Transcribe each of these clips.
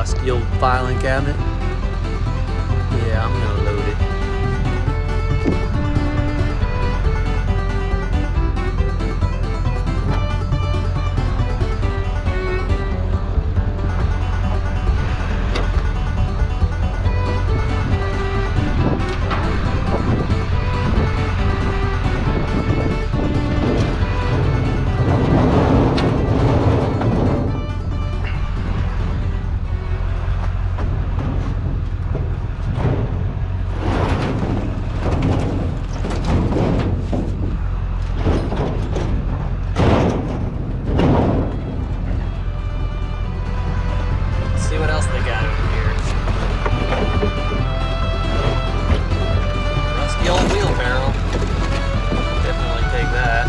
rusty old filing cabinet. Yeah, I'm gonna load it. See what else they got over here. Rusty old wheelbarrow. Definitely take that.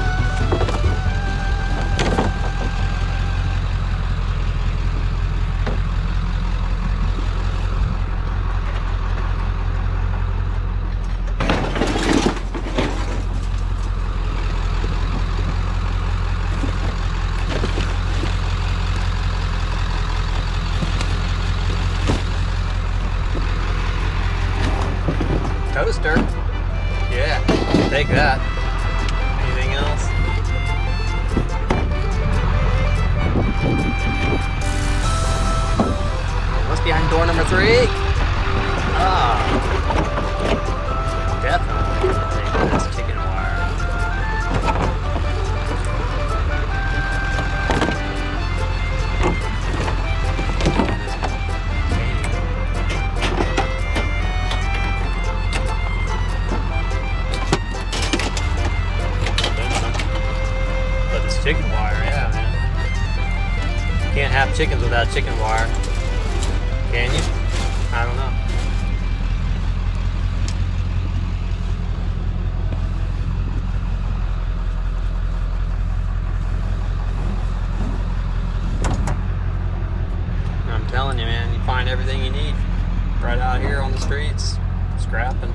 Toaster. Yeah, take that. Anything else? What's behind door number 3? Ah, definitely gonna take this chicken wire. Chicken wire, yeah, man. Can't have chickens without chicken wire. Can you? I don't know. I'm telling you, man, you find everything you need right out here on the streets. Scrapping.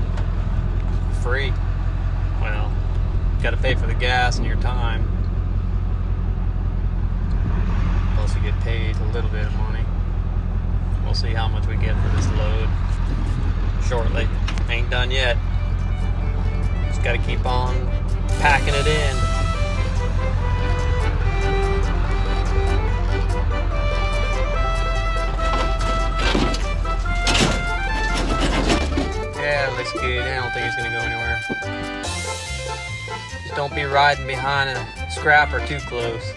Free. Well, you gotta pay for the gas and your time. To get paid a little bit of money. We'll see how much we get for this load shortly. Ain't done yet. Just got to keep on packing it in. Yeah, it looks good. I don't think it's going to go anywhere. Just don't be riding behind a scrapper too close.